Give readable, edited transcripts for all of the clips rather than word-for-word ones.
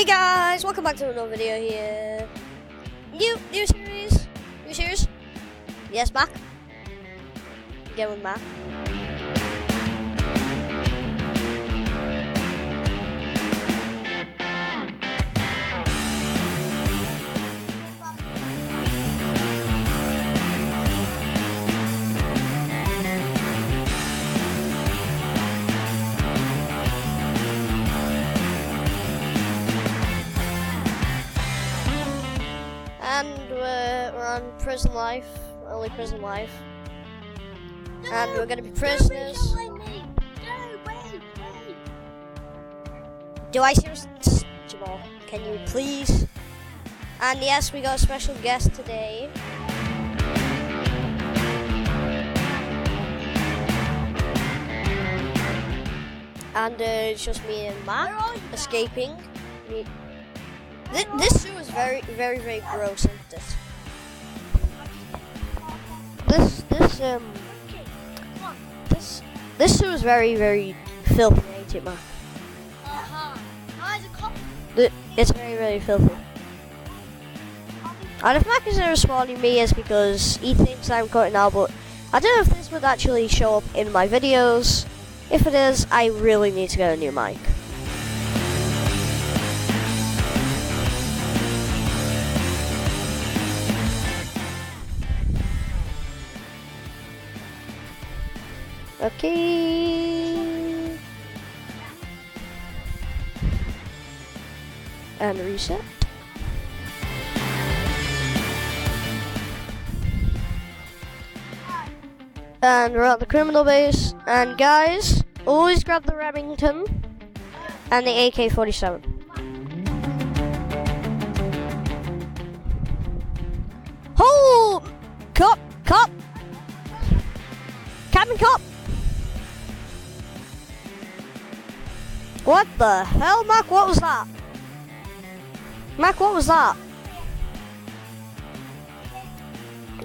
Hey guys, welcome back to another video here. New series? New series? Yes, Mac? Again with Mac. And we're on prison life, only prison life. No, and we're gonna be prisoners. Don't wait. Do I seriously? Jamal, can you please? And yes, we got a special guest today. And it's just me and Matt escaping. This zoo is very gross, isn't it? This zoo is very filthy, ain't it, Matt? It's very filthy. And if Mac isn't responding to me, it's because he thinks I'm cutting out, but I don't know if this would actually show up in my videos. If it is, I really need to get a new mic. Okay. And reset. And we're at the criminal base. And guys, always grab the Remington and the AK-47. Oh! Cop! Captain Cop! What the hell, Mac? What was that? Mac, what was that?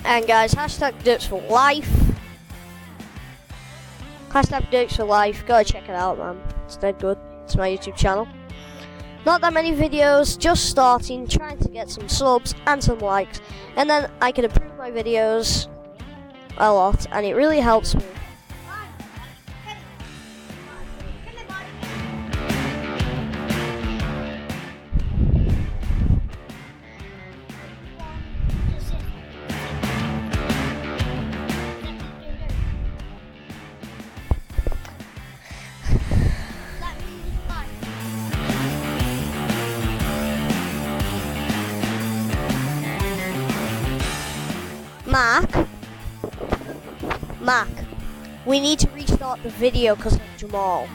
And guys, hashtag Dirks for life. Hashtag Dirks for life. Go check it out, man. It's dead good. It's my YouTube channel. Not that many videos, just starting, trying to get some subs and some likes. And then I can improve my videos a lot, and it really helps me. Mac, we need to restart the video because of Jamal.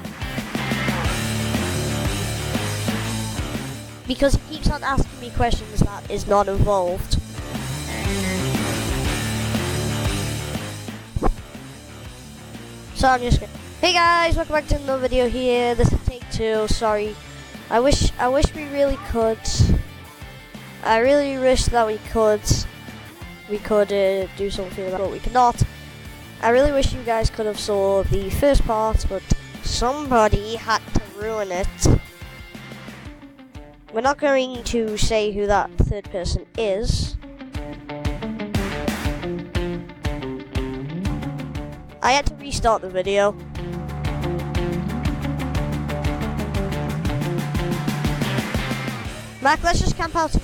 Because he keeps on asking me questions that is not involved. So I'm just gonna... Hey guys, welcome back to another video here. This is take 2, sorry. I wish we really could. I really wish that we could do something about it, but we cannot. I really wish you guys could have saw the first part, but somebody had to ruin it. We're not going to say who that third person is. I had to restart the video. Mac, let's just camp out here.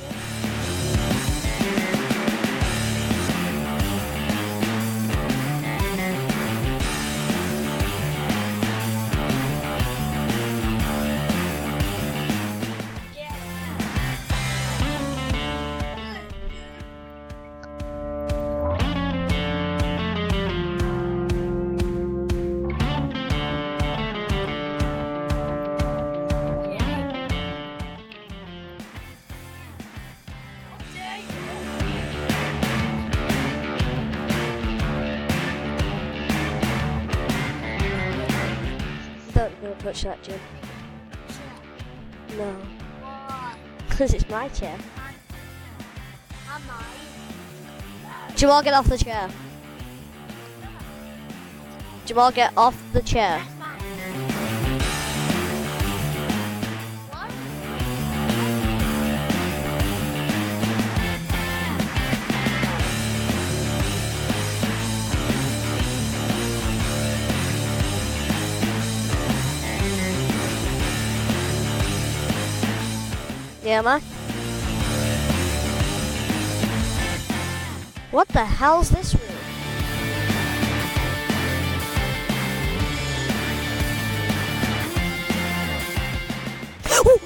Don't touch that, Jim. No. Because it's my chair. Jamal, get off the chair. Jamal, get off the chair. Yeah, am I? What the hell's this room? Oh!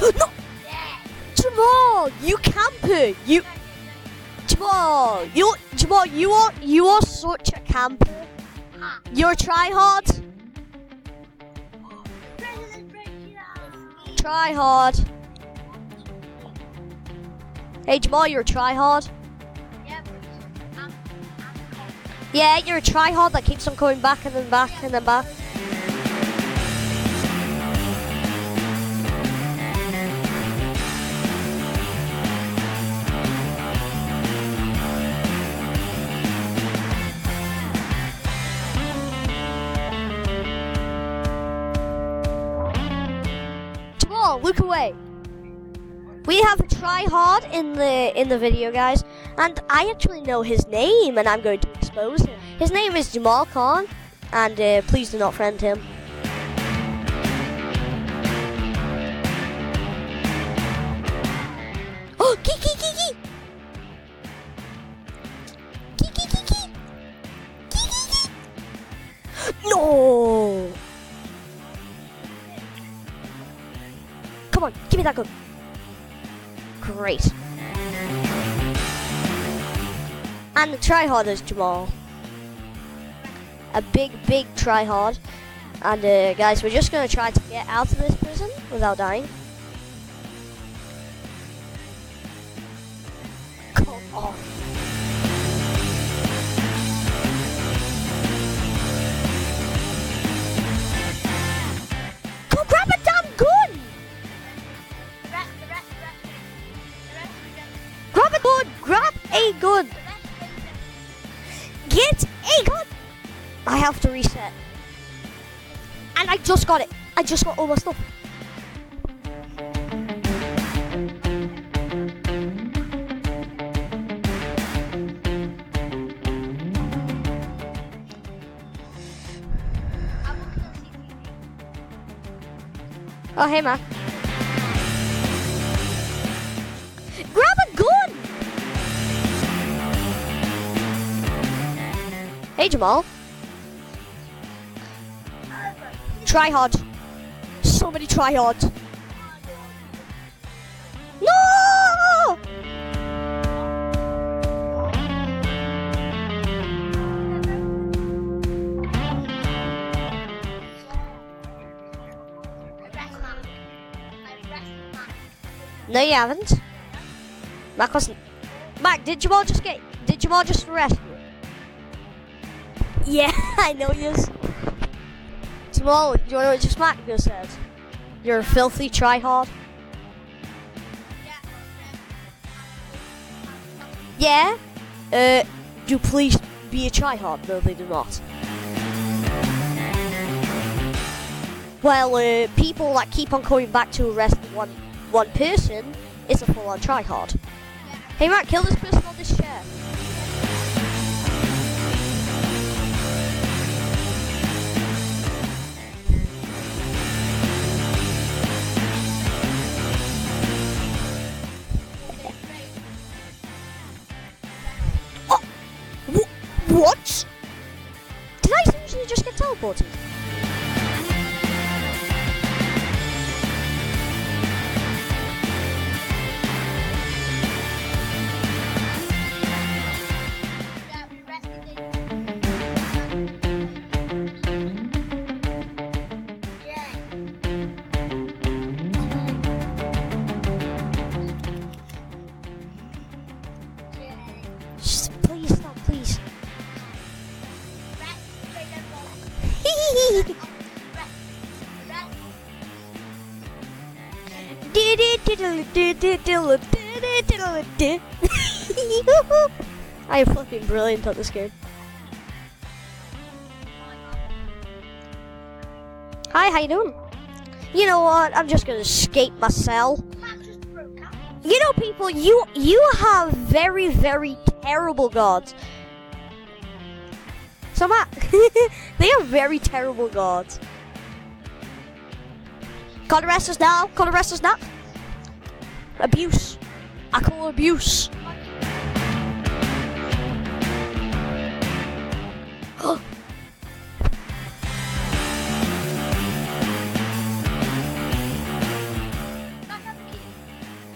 No! Jamal, you camper! Jamal, you are such a camper. You're a tryhard. Tryhard. Hey Jamal, you're a tryhard. Yeah, you're a tryhard that keeps on going back and then back and then back. Jamal, look away. We have a tryhard in the video, guys, and I actually know his name, and I'm going to expose him. His name is Jamal Khan, and please do not friend him. Oh, kiki kiki, kiki kiki, kiki. No! Come on, give me that gun. Great. And the tryhard is Jamal. A big tryhard. And guys, we're just gonna try to get out of this prison without dying. Come on. Go grab a damn gun! Grab a gun! Grab a gun! Get a gun! I have to reset. And I just got it. I just got all my stuff. Oh, hey, man. Grab a gun! Hey, Jamal. Try hard. Somebody try hard. No! No, you haven't. Mac wasn't. Mac, did Jamal just arrest you? Yeah, I know you. Jamal, do you know what just Mac just said? You're a filthy tryhard. Yeah? Do please be a tryhard? No, they do not. Well, people that keep on coming back to arrest one person is a full-on tryhard. Hey Matt, kill this person on this chair. Oh, what? Did I seriously just get teleported? Please stop, please. I am fucking brilliant at this game. Hi, how you doing? You know what? I'm just gonna escape my cell. You know, people, you have very, very terrible gods. So Matt, they are very terrible gods. Can't arrest us now. Can't arrest us now. Abuse. I call abuse.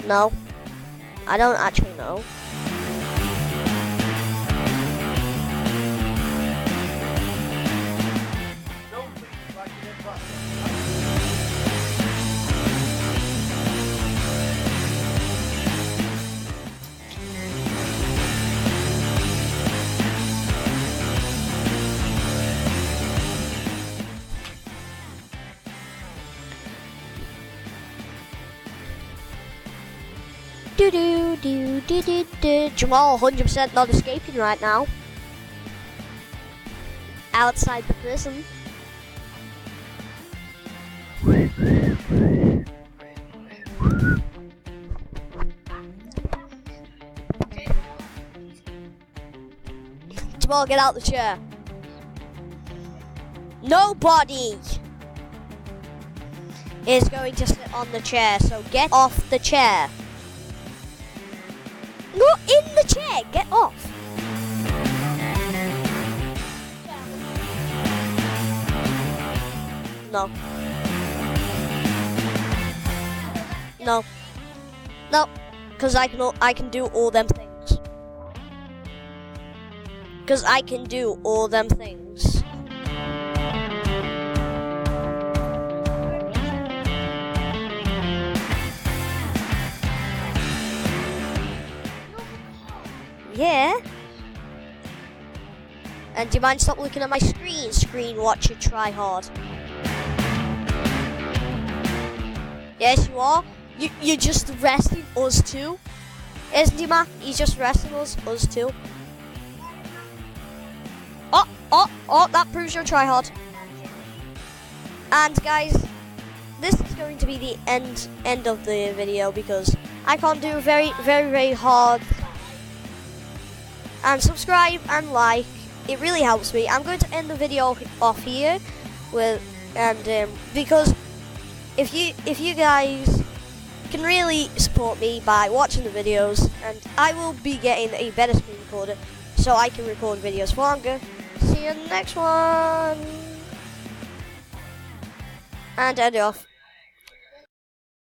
No, I don't actually know. Jamal 100% not escaping right now. Outside the prison. Jamal, get out the chair. Nobody is going to sit on the chair, so get off the chair. Not in the chair, get off. No. No. No. Because I can do all them things. Because I can do all them things. Yeah. And do you mind stop looking at my screen? Screen watcher, try hard. Yes, you are. You're just arresting us too. Isn't he, Matt? He's just arresting us too. Oh, that proves you're try hard. And guys, this is going to be the end of the video because I can't do very hard. And subscribe and like, it really helps me. I'm going to end the video off here with because if you guys can really support me by watching the videos, and I will be getting a better screen recorder so I can record videos for longer. See you in the next one, and end it off.